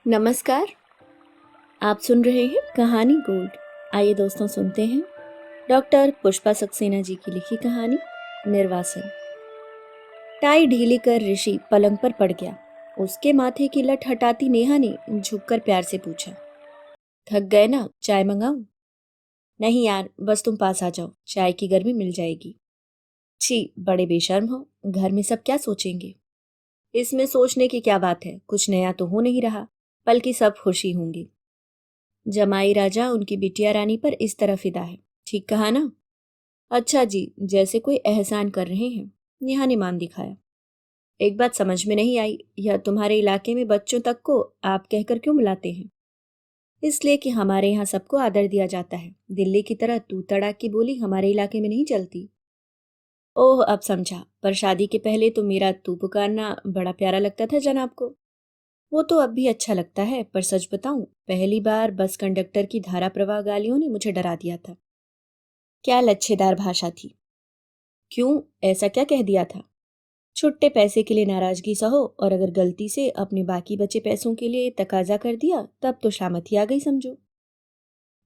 नमस्कार। आप सुन रहे हैं कहानी गोल्ड। आइए दोस्तों सुनते हैं डॉक्टर पुष्पा सक्सेना जी की लिखी कहानी निर्वासन। टाई ढीली कर ऋषि पलंग पर पड़ गया। उसके माथे की लट हटाती नेहा ने झुककर प्यार से पूछा, थक गए ना, चाय मंगाऊं? नहीं यार, बस तुम पास आ जाओ, चाय की गर्मी मिल जाएगी। छी, बड़े बेशर्म हो, घर में सब क्या सोचेंगे? इसमें सोचने की क्या बात है, कुछ नया तो हो नहीं रहा, बल्कि सब खुशी होंगी। जमाई राजा उनकी बिटिया रानी पर इस तरह फिदा है, ठीक कहा ना? अच्छा जी, जैसे कोई एहसान कर रहे हैं। नेहा ने मान दिखाया। एक बात समझ में नहीं आई, यह तुम्हारे इलाके में बच्चों तक को आप कहकर क्यों बुलाते हैं? इसलिए कि हमारे यहाँ सबको आदर दिया जाता है। दिल्ली की तरह तू तड़ाक की बोली हमारे इलाके में नहीं चलती। ओह, अब समझा। पर शादी के पहले तो मेरा तू पुकारना बड़ा प्यारा लगता था जनाब को। वो तो अब भी अच्छा लगता है, पर सच बताऊं, पहली बार बस कंडक्टर की धारा प्रवाह गालियों ने मुझे डरा दिया था। क्या लच्छेदार भाषा थी। क्यों, ऐसा क्या कह दिया था? छुट्टे पैसे के लिए नाराजगी सहो, और अगर गलती से अपने बाकी बचे पैसों के लिए तकाजा कर दिया तब तो शामत ही आ गई समझो।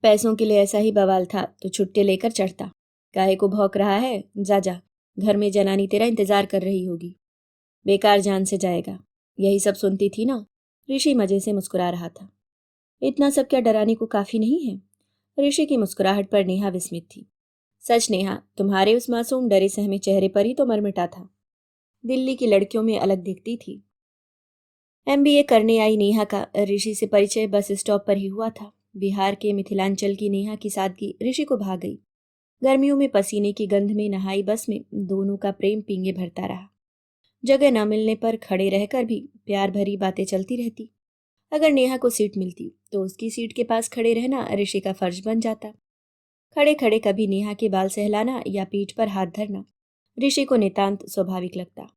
पैसों के लिए ऐसा ही बवाल था तो छुट्टे लेकर चढ़ता। काहे को भौंक रहा है? जा जा, घर में जनानी तेरा इंतजार कर रही होगी। बेकार जान से जाएगा। यही सब सुनती थी ना? ऋषि मजे से मुस्कुरा रहा था। इतना सब क्या डराने को काफी नहीं है? ऋषि की मुस्कुराहट पर नेहा विस्मित थी। सच नेहा, तुम्हारे उस मासूम डरे सहमे चेहरे पर ही तो मरमिटा था। दिल्ली की लड़कियों में अलग दिखती थी। एमबीए करने आई नेहा का ऋषि से परिचय बस स्टॉप पर ही हुआ था। बिहार के मिथिलांचल की नेहा की सादगी ऋषि को भा गई। गर्मियों में पसीने की गंध में नहाई बस में दोनों का प्रेम पींगे भरता रहा। जगह न मिलने पर खड़े रहकर भी प्यार भरी बातें चलती रहती। अगर नेहा को सीट मिलती तो उसकी सीट के पास खड़े रहना ऋषि का फर्ज बन जाता। खड़े खड़े कभी नेहा के बाल सहलाना या पीठ पर हाथ धरना ऋषि को नितांत स्वाभाविक लगता।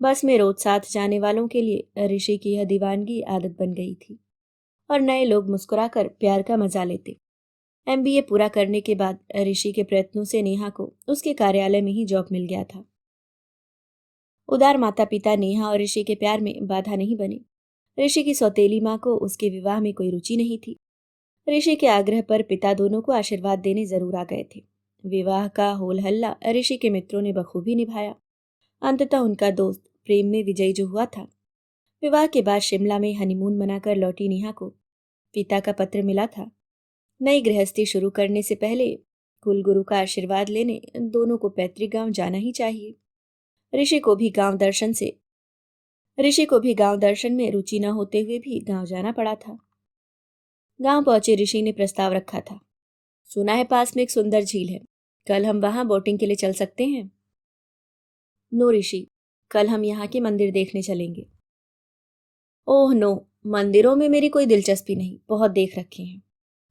बस में रोज साथ जाने वालों के लिए ऋषि की यह दीवानगी आदत बन गई थी, और नए लोग मुस्कुराकर प्यार का मजा लेते। एमबीए पूरा करने के बाद ऋषि के प्रयत्नों से नेहा को उसके कार्यालय में ही जॉब मिल गया था। उदार माता पिता नेहा और ऋषि के प्यार में बाधा नहीं बने। ऋषि की सौतेली माँ को उसके विवाह में कोई रुचि नहीं थी। ऋषि के आग्रह पर पिता दोनों को आशीर्वाद देने जरूर आ गए थे। विवाह का होल हल्ला ऋषि के मित्रों ने बखूबी निभाया। अंततः उनका दोस्त प्रेम में विजयी जो हुआ था। विवाह के बाद शिमला में हनीमून मनाकर लौटी नेहा को पिता का पत्र मिला था। नई गृहस्थी शुरू करने से पहले कुलगुरु का आशीर्वाद लेने दोनों को पैतृक गांव जाना ही चाहिए। ऋषि को भी गांव दर्शन से ऋषि को भी गांव दर्शन में रुचि न होते हुए भी गांव जाना पड़ा था। गांव पहुंचे ऋषि ने प्रस्ताव रखा था। सुना है पास में एक सुंदर झील है, कल हम वहां बोटिंग के लिए चल सकते हैं। नो ऋषि, कल हम यहाँ के मंदिर देखने चलेंगे। ओह नो, मंदिरों में मेरी कोई दिलचस्पी नहीं, बहुत देख रखे हैं।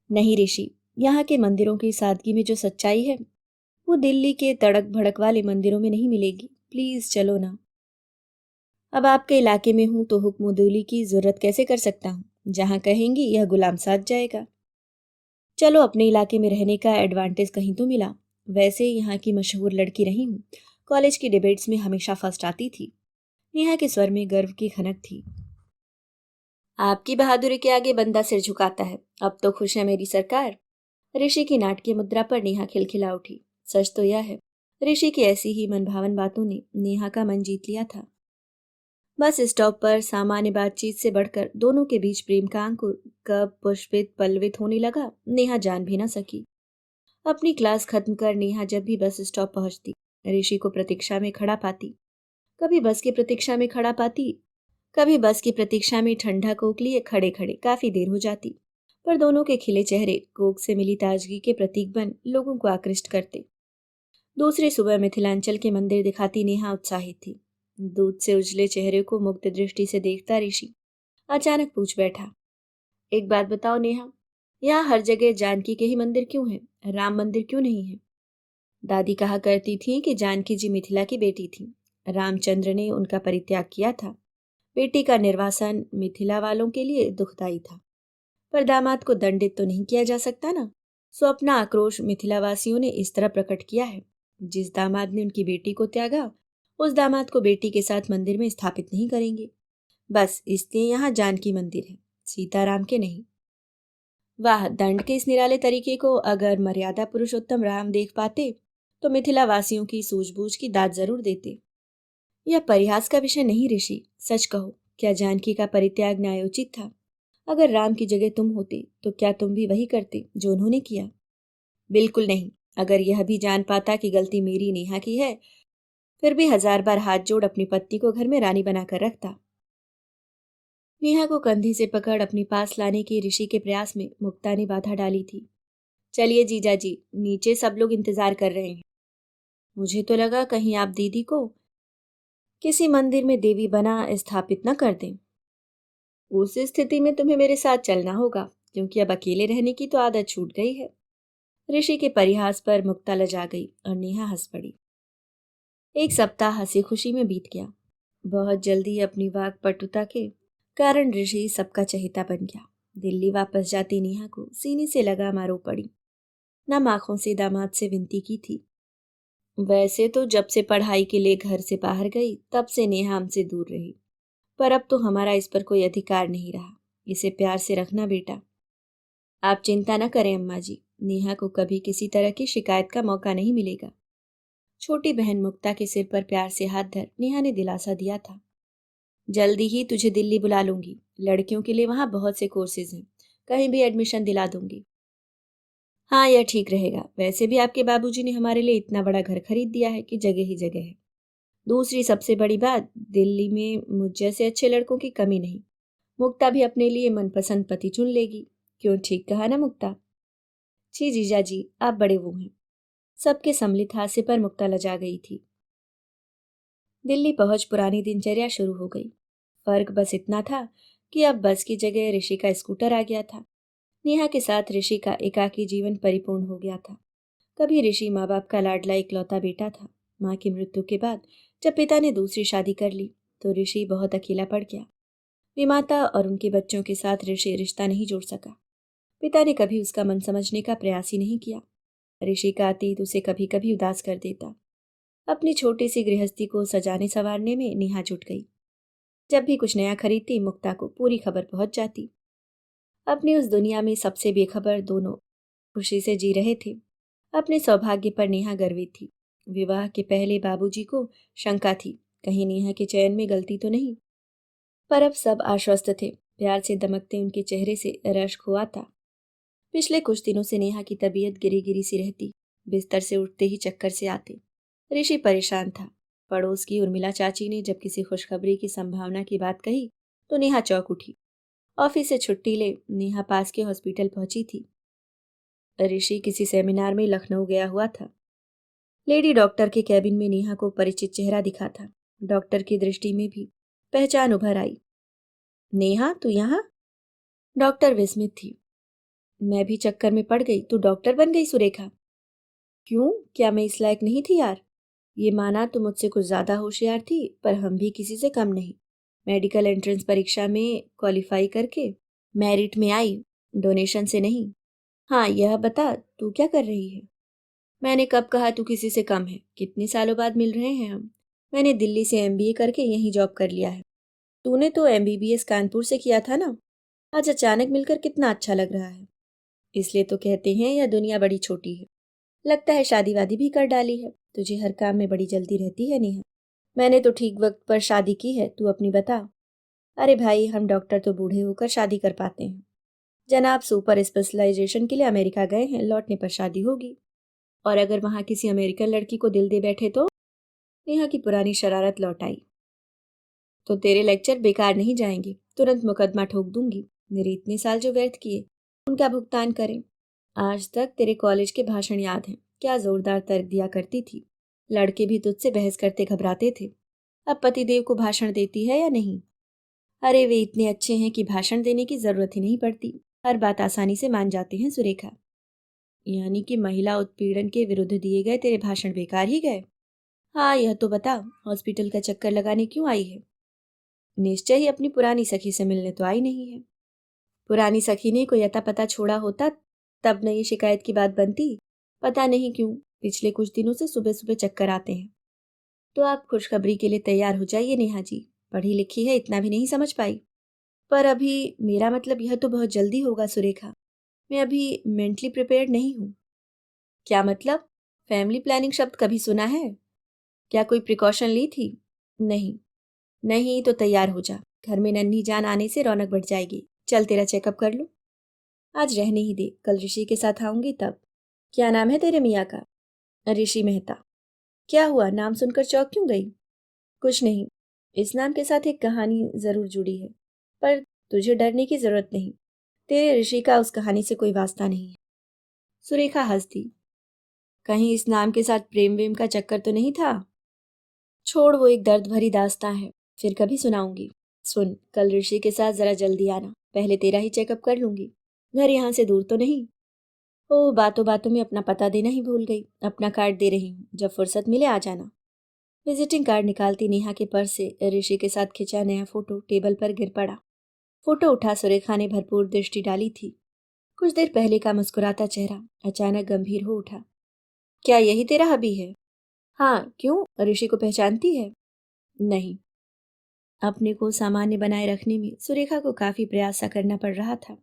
नहीं ऋषि, यहाँ के मंदिरों की सादगी में जो सच्चाई है वो दिल्ली के तड़क भड़क वाले मंदिरों में नहीं मिलेगी। प्लीज चलो ना। अब आपके इलाके में हूं तो हुक्म की जरूरत कैसे कर सकता हूँ? जहां कहेंगी यह गुलाम साथ जाएगा। चलो, अपने इलाके में रहने का एडवांटेज कहीं तो मिला। वैसे यहाँ की मशहूर लड़की रही हूँ, कॉलेज की डिबेट्स में हमेशा फर्स्ट आती थी। नेहा के स्वर में गर्व की खनक थी। आपकी बहादुरी के आगे बंदा सिर झुकाता है। अब तो खुश है मेरी सरकार। ऋषि की नाटकीय मुद्रा पर नेहा खिलखिला उठी। सच तो यह है, ऋषि की ऐसी ही मनभावन बातों ने नेहा का मन जीत लिया था। बस स्टॉप पर सामान्य बातचीत से बढ़कर दोनों के बीच प्रेम का अंकुर कब पुष्पित पल्लवित होने लगा, नेहा जान भी न सकी। अपनी क्लास खत्म कर नेहा जब भी बस स्टॉप पहुंचती, ऋषि को प्रतीक्षा में खड़ा पाती। कभी बस की प्रतीक्षा में खड़ा पाती, कभी बस की प्रतीक्षा में ठंडा कोक लिए खड़े खड़े काफी देर हो जाती। पर दोनों के खिले चेहरे कोक से मिली ताजगी के प्रतीक बन लोगों को आकृष्ट करते। दूसरी सुबह मिथिलांचल के मंदिर दिखाती नेहा उत्साहित थी। दूध से उजले चेहरे को मुक्त दृष्टि से देखता ऋषि अचानक पूछ बैठा, एक बात बताओ नेहा, यहाँ हर जगह जानकी के ही मंदिर क्यों है, राम मंदिर क्यों नहीं है? दादी कहा करती थी कि जानकी जी मिथिला की बेटी थी। रामचंद्र ने उनका परित्याग किया था। बेटी का निर्वासन मिथिला वालों के लिए दुखदायी था। पर दामाद को दंडित तो नहीं किया जा सकता ना। सो अपना आक्रोश मिथिलावासियों ने इस तरह प्रकट किया है, जिस दामाद ने उनकी बेटी को त्यागा उस दामाद को बेटी के साथ मंदिर में स्थापित नहीं करेंगे। बस इसलिए यहाँ जानकी मंदिर है। सीताराम के नहीं। वाह, दंड के इस निराले तरीके को अगर मर्यादा पुरुषोत्तम राम देख पाते तो मिथिला वासियों की सूझबूझ की दाद जरूर देते। यह परिहास का विषय नहीं ऋषि, सच कहो, क्या जानकी का परित्याग न्यायोचित था? अगर राम की जगह तुम होते तो क्या तुम भी वही करते जो उन्होंने किया? बिल्कुल नहीं। अगर यह भी जान पाता कि गलती मेरी नेहा की है, फिर भी हजार बार हाथ जोड़ अपनी पत्नी को घर में रानी बनाकर रखता। नेहा को कंधे से पकड़ अपने पास लाने के ऋषि के प्रयास में मुक्ता ने बाधा डाली थी। चलिए जीजा जी, नीचे सब लोग इंतजार कर रहे हैं। मुझे तो लगा कहीं आप दीदी को किसी मंदिर में देवी बना स्थापित न कर दें। उस स्थिति में तुम्हें मेरे साथ चलना होगा, क्योंकि अब अकेले रहने की तो आदत छूट गई है। ऋषि के परिहास पर मुक्ता लजा गई और नेहा हंस पड़ी। एक सप्ताह हंसी खुशी में बीत गया। बहुत जल्दी अपनी वाक्पटुता के कारण ऋषि सबका चहेता बन गया। दिल्ली वापस जाती नेहा को सीने से लगा मारो पड़ी। नम आंखों से दामाद से विनती की थी। वैसे तो जब से पढ़ाई के लिए घर से बाहर गई तब से नेहा हमसे दूर रही, पर अब तो हमारा इस पर कोई अधिकार नहीं रहा। इसे प्यार से रखना बेटा। आप चिंता न करें अम्मा जी, नेहा को कभी किसी तरह की शिकायत का मौका नहीं मिलेगा। छोटी बहन मुक्ता के सिर पर प्यार से हाथ धर नेहा ने दिलासा दिया था। जल्दी ही तुझे दिल्ली बुला लूंगी। लड़कियों के लिए वहां बहुत से कोर्सेज हैं, कहीं भी एडमिशन दिला दूंगी। हाँ, यह ठीक रहेगा। वैसे भी आपके बाबूजी ने हमारे लिए इतना बड़ा घर खरीद दिया है कि जगह ही जगह है। दूसरी सबसे बड़ी बात, दिल्ली में मुझ जैसे अच्छे लड़कों की कमी नहीं। मुक्ता भी अपने लिए मनपसंद पति चुन लेगी। क्यों, ठीक कहा ना मुक्ता? जी जीजा जी, आप बड़े वो हैं। सबके सम्मिलित हास्य पर मुक्ता लजा गई थी। दिल्ली पहुंच पुरानी दिनचर्या शुरू हो गई। फर्क बस इतना था कि अब बस की जगह ऋषि का स्कूटर आ गया था। नेहा के साथ ऋषि का एकाकी जीवन परिपूर्ण हो गया था। कभी ऋषि माँ बाप का लाडला इकलौता बेटा था। माँ की मृत्यु के बाद जब पिता ने दूसरी शादी कर ली तो ऋषि बहुत अकेला पड़ गया। विमाता और उनके बच्चों के साथ ऋषि रिश्ता नहीं जोड़ सका। पिता ने कभी उसका मन समझने का प्रयास ही नहीं किया। ऋषि का अतीत उसे कभी कभी उदास कर देता। अपनी छोटी सी गृहस्थी को सजाने संवारने में नेहा जुट गई। जब भी कुछ नया खरीदती मुक्ता को पूरी खबर पहुंच जाती। अपनी उस दुनिया में सबसे बेखबर दोनों खुशी से जी रहे थे। अपने सौभाग्य पर नेहा गर्वित थी। विवाह के पहले बाबूजी को शंका थी, कहीं नेहा के चयन में गलती तो नहीं। पर अब सब आश्वस्त थे। प्यार से दमकते उनके चेहरे से रश्क हुआ था। पिछले कुछ दिनों से नेहा की तबीयत गिरी गिरी सी रहती। बिस्तर से उठते ही चक्कर से आते। ऋषि परेशान था। पड़ोस की उर्मिला चाची ने जब किसी खुशखबरी की संभावना की बात कही तो नेहा चौंक उठी। ऑफिस से छुट्टी ले नेहा पास के हॉस्पिटल पहुंची थी। ऋषि किसी सेमिनार में लखनऊ गया हुआ था। लेडी डॉक्टर के कैबिन में नेहा को परिचित चेहरा दिखा था। डॉक्टर की दृष्टि में भी पहचान उभर आई। नेहा, तू यहाँ? डॉक्टर विस्मित थी। मैं भी चक्कर में पड़ गई, तू डॉक्टर बन गई सुरेखा? क्यों, क्या मैं इस लायक नहीं थी यार? ये माना तो मुझसे कुछ ज्यादा होशियार थी, पर हम भी किसी से कम नहीं। मेडिकल एंट्रेंस परीक्षा में क्वालिफाई करके मेरिट में आई, डोनेशन से नहीं। हाँ, यह बता तू क्या कर रही है? मैंने कब कहा तू किसी से कम है? कितने सालों बाद मिल रहे हैं हम। मैंने दिल्ली से एमबीए करके यहीं जॉब कर लिया है। तूने तो एमबीबीएस कानपुर से किया था ना? आज अचानक मिलकर कितना अच्छा लग रहा है। इसलिए तो कहते हैं यह दुनिया बड़ी छोटी है। लगता है शादी वादी भी कर डाली है। तुझे हर काम में बड़ी जल्दी रहती है नेहा। मैंने तो ठीक वक्त पर शादी की है, तू अपनी बता। अरे भाई, हम डॉक्टर तो बूढ़े होकर शादी कर पाते हैं। जनाब सुपर स्पेशलाइजेशन के लिए अमेरिका गए हैं, लौटने पर शादी होगी। और अगर वहां किसी अमेरिकन लड़की को दिल दे बैठे तो? नेहा की पुरानी शरारत लौट आई। तो तेरे लेक्चर बेकार नहीं जाएंगे, तुरंत मुकदमा ठोक दूंगी। मेरे इतने साल जो व्यर्थ किए उनका भुगतान करें। आज तक तेरे कॉलेज के भाषण याद हैं, क्या जोरदार तर्क दिया करती थी। लड़के भी तुझसे बहस करते घबराते थे। अब पतिदेव को भाषण देती है या नहीं? अरे वे इतने अच्छे हैं कि भाषण देने की जरूरत ही नहीं पड़ती। हर बात आसानी से मान जाते हैं सुरेखा। यानी कि महिला उत्पीड़न के विरुद्ध दिए गए तेरे भाषण बेकार ही गए? हाँ, यह तो बता, हॉस्पिटल का चक्कर लगाने क्यों आई है? निश्चय ही अपनी पुरानी सखी से मिलने तो आई नहीं है। पुरानी सखी ने कोई अता पता छोड़ा होता तब न ये शिकायत की बात बनती। पता नहीं क्यों पिछले कुछ दिनों से सुबह सुबह चक्कर आते हैं। तो आप खुशखबरी के लिए तैयार हो जाइए नेहा जी। पढ़ी लिखी है, इतना भी नहीं समझ पाई? पर अभी मेरा मतलब यह तो बहुत जल्दी होगा सुरेखा। मैं अभी मेंटली प्रिपेयर्ड नहीं हूँ। क्या मतलब? फैमिली प्लानिंग शब्द कभी सुना है? क्या कोई प्रिकॉशन ली थी? नहीं। नहीं तो तैयार हो जा। घर में नन्ही जान आने से रौनक बढ़ जाएगी। चल तेरा चेकअप कर लो। आज रहने ही दे, कल ऋषि के साथ आऊंगी तब। क्या नाम है तेरे मियाँ का? ऋषि मेहता। क्या हुआ, नाम सुनकर चौंक क्यों गई? कुछ नहीं। इस नाम के साथ एक कहानी जरूर जुड़ी है, पर तुझे डरने की जरूरत नहीं। तेरे ऋषि का उस कहानी से कोई वास्ता नहीं है। सुरेखा हंस दी। कहीं इस नाम के साथ प्रेम वेम का चक्कर तो नहीं था? छोड़, वो एक दर्द भरी दास्तां है, फिर कभी सुनाऊंगी। सुन, कल ऋषि के साथ जरा जल्दी आना, पहले तेरा ही चेकअप कर लूंगी। घर यहाँ से दूर तो नहीं? ओ, बातों बातों में अपना पता देना ही भूल गई। अपना कार्ड दे रही हूँ, जब फुर्सत मिले आ जाना। विजिटिंग कार्ड निकालती नेहा के पर्स से ऋषि के साथ खिंचा नया फोटो टेबल पर गिर पड़ा। फोटो उठा सुरेखा ने भरपूर दृष्टि डाली थी। कुछ देर पहले का मुस्कुराता चेहरा अचानक गंभीर हो उठा। क्या यही तेरा हबी है? हाँ, क्यों? ऋषि को पहचानती है? नहीं। अपने को सामान्य बनाए रखने में सुरेखा को काफी प्रयास सा करना पड़ रहा था।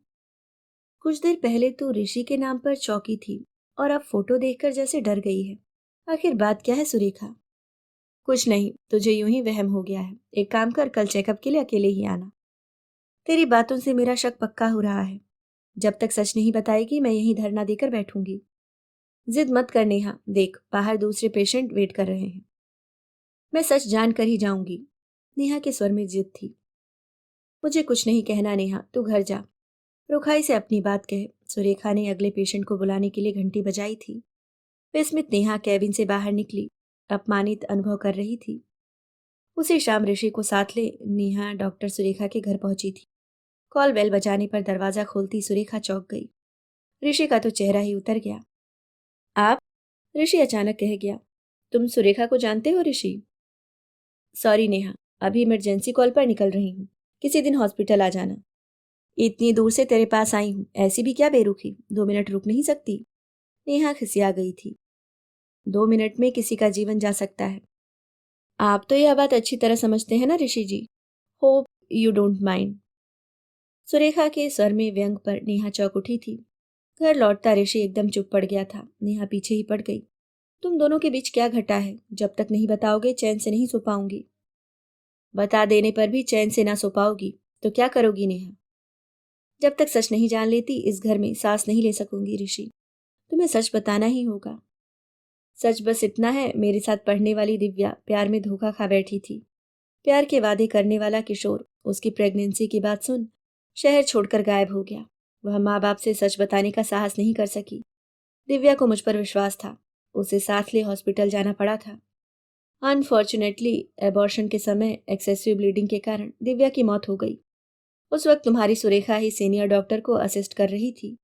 कुछ देर पहले तो ऋषि के नाम पर चौंकी थी, और अब फोटो देखकर जैसे डर गई है। आखिर बात क्या है सुरेखा? कुछ नहीं, तुझे यूं ही वहम हो गया है। एक काम कर, कल चेकअप के लिए अकेले ही आना। तेरी बातों से मेरा शक पक्का हो रहा है। जब तक सच नहीं बताएगी मैं यहीं धरना देकर बैठूंगी। जिद मत कर नेहा, देख बाहर दूसरे पेशेंट वेट कर रहे हैं। मैं सच जान कर ही जाऊंगी। नेहा के स्वर में जिद थी। मुझे कुछ नहीं कहना नेहा, तू घर जा। रुखाई से अपनी बात कहे। सुरेखा ने अगले पेशेंट को बुलाने के लिए घंटी बजाई थी। विस्मित नेहा कैबिन से बाहर निकली, अपमानित अनुभव कर रही थी। उसी शाम ऋषि को साथ ले नेहा डॉक्टर सुरेखा के घर पहुंची थी। कॉल बेल बजाने पर दरवाजा खोलती सुरेखा चौंक गई। ऋषि का तो चेहरा ही उतर गया। आप? ऋषि अचानक कह गया। तुम सुरेखा को जानते हो ऋषि? सॉरी नेहा, अभी इमरजेंसी कॉल पर निकल रही हूँ। किसी दिन हॉस्पिटल आ जाना। इतनी दूर से तेरे पास आई हूँ, ऐसी भी क्या बेरुखी? 2 मिनट रुक नहीं सकती? नेहा खिसिया गई थी। 2 मिनट में किसी का जीवन जा सकता है। आप तो यह बात अच्छी तरह समझते हैं ना Rishi ji. Hope you don't mind. Surekha के स्वर में व्यंग पर नेहा चौंक उठी थी। घर लौटता ऋषि एकदम चुप पड़ गया था। नेहा पीछे ही पड़ गई। तुम दोनों के बीच क्या घटा है? जब तक नहीं बताओगे चैन से नहीं सो पाऊंगी। बता देने पर भी चैन से ना सो पाओगी तो क्या करोगी नेहा? जब तक सच नहीं जान लेती इस घर में सांस नहीं ले सकूंगी ऋषि। तुम्हें सच बताना ही होगा। सच बस इतना है, मेरे साथ पढ़ने वाली दिव्या प्यार में धोखा खा बैठी थी। प्यार के वादे करने वाला किशोर उसकी प्रेगनेंसी की बात सुन शहर छोड़कर गायब हो गया। वह माँ बाप से सच बताने का साहस नहीं कर सकी। दिव्या को मुझ पर विश्वास था। उसे साथ ले हॉस्पिटल जाना पड़ा था। अनफॉर्चुनेटली एबॉर्शन के समय एक्सेसिव ब्लीडिंग के कारण दिव्या की मौत हो गई। उस वक्त तुम्हारी सुरेखा ही सीनियर डॉक्टर को असिस्ट कर रही थी।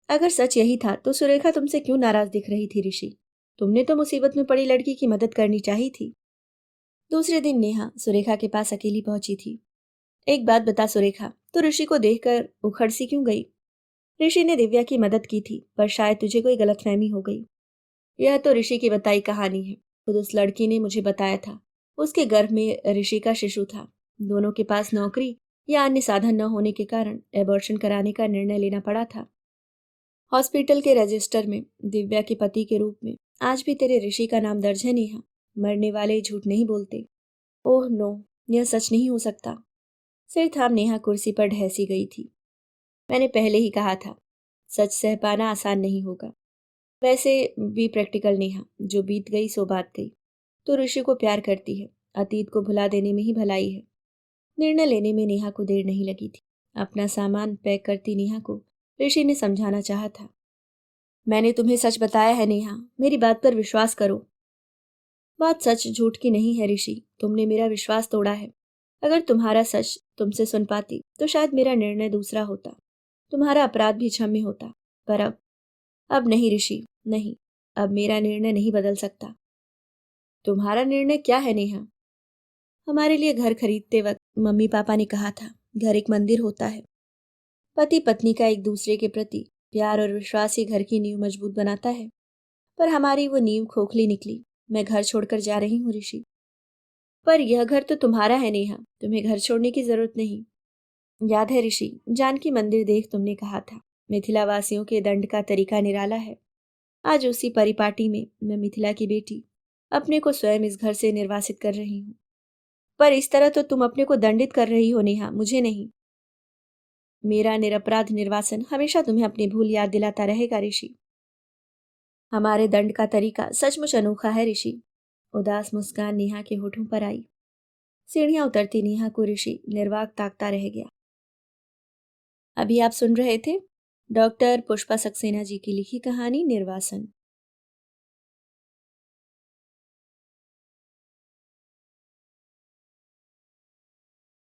अगर सच यही था तो सुरेखा तुमसे क्यों नाराज दिख रही थी ऋषि? तुमने तो मुसीबत में पड़ी लड़की की मदद करनी चाहिए थी। दूसरे दिन नेहा सुरेखा के पास अकेली पहुंची थी। एक बात बता सुरेखा, तो ऋषि को देखकर उखड़ सी क्यों गई? ऋषि ने दिव्या की मदद की थी, पर शायद तुझे कोई गलतफहमी हो गई। यह तो ऋषि की बताई कहानी है। खुद उस लड़की ने मुझे बताया था। उसके गर्भ में ऋषि का शिशु था। दोनों के पास नौकरी या अन्य साधन न होने के कारण एबॉर्शन कराने का निर्णय लेना पड़ा था। हॉस्पिटल के रजिस्टर में दिव्या के पति के रूप में आज भी तेरे ऋषि का नाम दर्ज है नेहा। मरने वाले झूठ नहीं बोलते। ओह नो, यह सच नहीं हो सकता। सिर थाम नेहा कुर्सी पर ढहसी गई थी। मैंने पहले ही कहा था, सच सह पाना आसान नहीं होगा। वैसे भी प्रैक्टिकल नेहा, जो बीत गई सो बात गई। तो ऋषि को प्यार करती है। अतीत को भुला देने में ही भलाई है। निर्णय लेने में नेहा को देर नहीं लगी थी। अपना सामान पैक करती नेहा को ऋषि ने समझाना चाहा था। मैंने तुम्हें सच बताया है नेहा, मेरी बात पर विश्वास करो। बात सच झूठ की नहीं है ऋषि, तुमने मेरा विश्वास तोड़ा है। अगर तुम्हारा सच तुमसे सुन पाती तो शायद मेरा निर्णय दूसरा होता। तुम्हारा अपराध भी क्षम्य होता। पर अब नहीं ऋषि, नहीं। अब मेरा निर्णय नहीं बदल सकता। तुम्हारा निर्णय क्या है नेहा? हमारे लिए घर खरीदते वक्त मम्मी पापा ने कहा था, घर एक मंदिर होता है। पति पत्नी का एक दूसरे के प्रति प्यार और विश्वास ही घर की नींव मजबूत बनाता है। पर हमारी वो नींव खोखली निकली। मैं घर छोड़कर जा रही हूँ ऋषि। पर यह घर तो तुम्हारा है नेहा, तुम्हें घर छोड़ने की जरूरत नहीं। याद है ऋषि, जानकी मंदिर देख तुमने कहा था मिथिला वासियों के दंड का तरीका निराला है। आज उसी परिपाटी में मैं मिथिला की बेटी अपने को स्वयं इस घर से निर्वासित कर रही हूँ। पर इस तरह तो तुम अपने को दंडित कर रही हो नेहा, मुझे नहीं। मेरा निरपराध निर्वासन हमेशा तुम्हें अपनी भूल याद दिलाता रहेगा ऋषि। हमारे दंड का तरीका सचमुच अनोखा है ऋषि। उदास मुस्कान नेहा के होठों पर आई। सीढ़ियां उतरती नेहा को ऋषि निर्वाक ताकता रह गया। अभी आप सुन रहे थे डॉक्टर पुष्पा सक्सेना जी की लिखी कहानी निर्वासन।